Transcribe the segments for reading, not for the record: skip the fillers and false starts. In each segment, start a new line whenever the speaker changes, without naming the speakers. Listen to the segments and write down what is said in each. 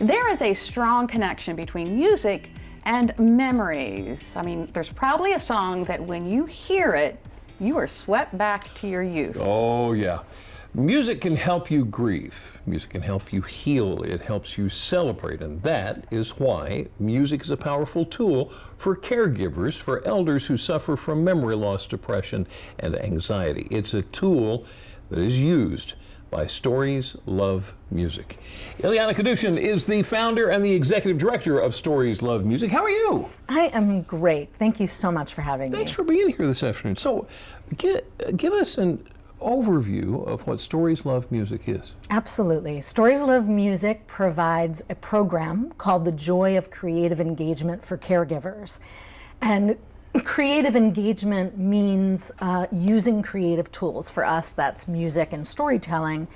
There is a strong connection between music and memories. I mean, there's probably a song that when you hear it, you are swept back to your youth.
Oh, yeah. Music can help you grieve. Music can help you heal. It helps you celebrate. And that is why music is a powerful tool for caregivers, for elders who suffer from memory loss, depression, and anxiety. It's a tool that is used by Stories Love Music. Ilyana Kadushin is the founder and the executive director of Stories Love Music. How are you?
I am great. Thank you so much for having me.
Thanks for being here this afternoon. So, give us an overview of what Stories Love Music is.
Absolutely. Stories Love Music provides a program called The Joy of Creative Engagement for Caregivers. And creative engagement means using creative tools. For us, that's music and storytelling.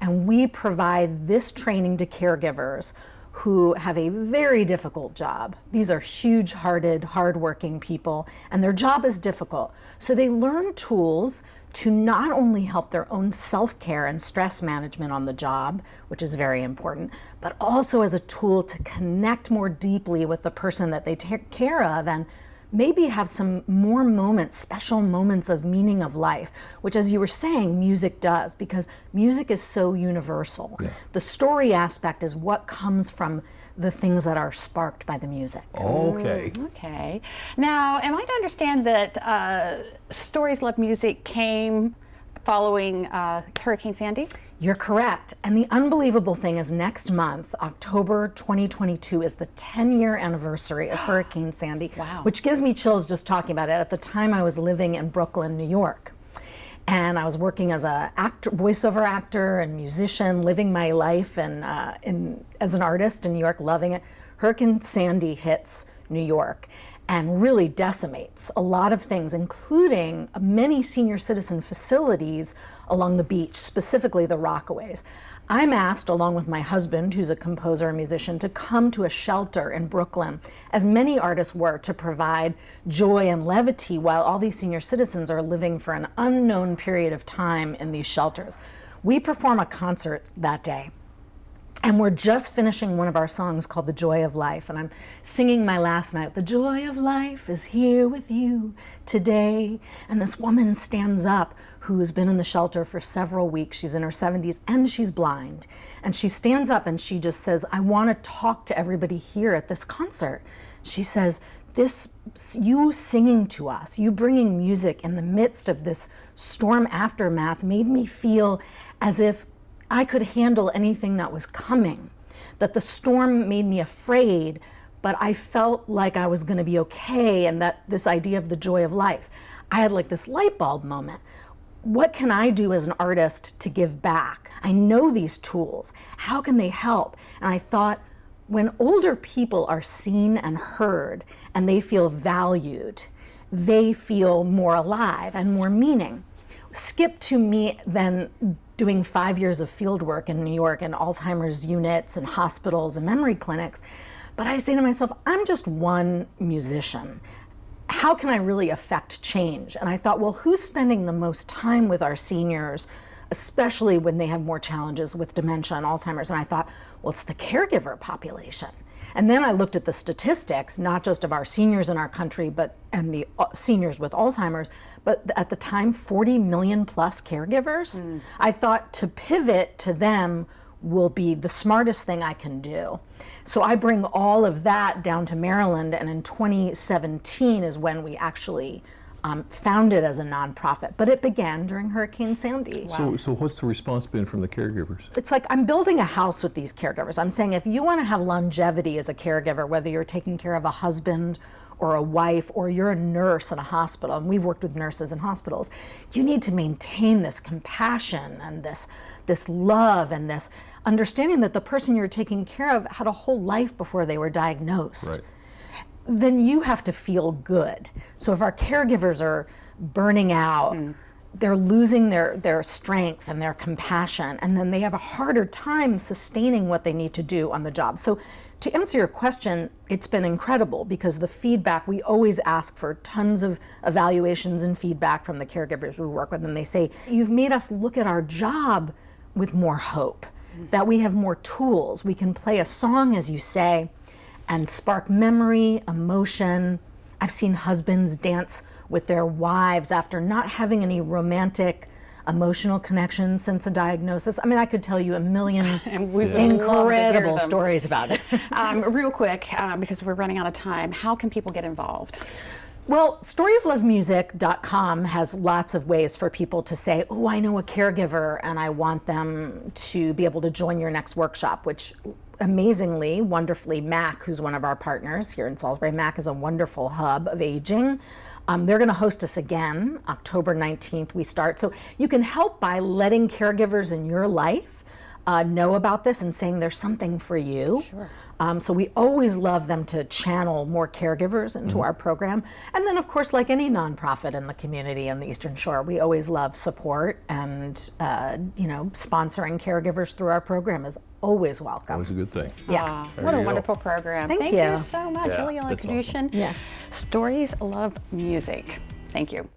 And we provide this training to caregivers who have a very difficult job. These are huge-hearted, hardworking people, and their job is difficult. So they learn tools to not only help their own self-care and stress management on the job, which is very important, but also as a tool to connect more deeply with the person that they take care of and maybe have some more moments, special moments of meaning of life, which, as you were saying, music does, because music is so universal. Yeah. The story aspect is what comes from the things that are sparked by the music.
Okay.
Okay. Now, am I to understand that Stories Love Music came following Hurricane Sandy?
You're correct. And the unbelievable thing is next month, October 2022, is the 10-year anniversary of Hurricane Sandy,
wow,
which gives me chills just talking about it. At the time, I was living in Brooklyn, New York. And I was working as a voiceover actor and musician, living my life as an artist in New York, loving it. Hurricane Sandy hits New York and really decimates a lot of things, including many senior citizen facilities along the beach, specifically the Rockaways. I'm asked, along with my husband, who's a composer and musician, to come to a shelter in Brooklyn, as many artists were, to provide joy and levity while all these senior citizens are living for an unknown period of time in these shelters. We perform a concert that day. And we're just finishing one of our songs called The Joy of Life. And I'm singing my last note. The joy of life is here with you today. And this woman stands up who has been in the shelter for several weeks. She's in her 70s and she's blind. And she stands up and she just says, I want to talk to everybody here at this concert. She says, you singing to us, you bringing music in the midst of this storm aftermath made me feel as if I could handle anything that was coming, that the storm made me afraid, but I felt like I was going to be okay, and that this idea of the joy of life. I had like this light bulb moment. What can I do as an artist to give back? I know these tools. How can they help? And I thought, when older people are seen and heard and they feel valued, they feel more alive and more meaning. Skip to me then doing 5 years of field work in New York and Alzheimer's units and hospitals and memory clinics. But I say to myself, I'm just one musician. How can I really affect change? And I thought, well, who's spending the most time with our seniors, especially when they have more challenges with dementia and Alzheimer's? And I thought, well, it's the caregiver population. And then I looked at the statistics, not just of our seniors in our country, and the seniors with Alzheimer's, but at the time, 40 million plus caregivers. I thought to pivot to them will be the smartest thing I can do. So I bring all of that down to Maryland, and in 2017 is when we actually founded as a nonprofit, but it began during Hurricane Sandy.
Wow. So what's the response been from the caregivers?
It's like I'm building a house with these caregivers. I'm saying if you want to have longevity as a caregiver, whether you're taking care of a husband or a wife, or you're a nurse in a hospital, and we've worked with nurses in hospitals, you need to maintain this compassion and this love and this understanding that the person you're taking care of had a whole life before they were diagnosed.
Right.
Then you have to feel good. So if our caregivers are burning out, they're losing their strength and their compassion, and then they have a harder time sustaining what they need to do on the job. So to answer your question, it's been incredible because the feedback, we always ask for tons of evaluations and feedback from the caregivers we work with, and they say, you've made us look at our job with more hope. that we have more tools. We can play a song, as you say, and spark memory, emotion. I've seen husbands dance with their wives after not having any romantic, emotional connection since a diagnosis. I mean, I could tell you a million
And we would love to hear
incredible
them.
stories about it.
Real quick, because we're running out of time, how can people get involved?
Well, storieslovemusic.com has lots of ways for people to say, oh, I know a caregiver and I want them to be able to join your next workshop, which amazingly, wonderfully, MAC, who's one of our partners here in Salisbury, MAC is a wonderful hub of aging. They're going to host us again, October 19th we start. So you can help by letting caregivers in your life know about this and saying there's something for you.
Sure.
So we always love them to channel more caregivers into our program. And then, of course, like any nonprofit in the community on the Eastern Shore, we always love support, and sponsoring caregivers through our program is always welcome.
Always a good thing.
Yeah.
What
There
a
you go.
wonderful program.
Thank
you
you.
so much,
Yeah,
Ilyana
that's awesome.
Kadushin.
Yeah.
Stories Love Music. Thank you.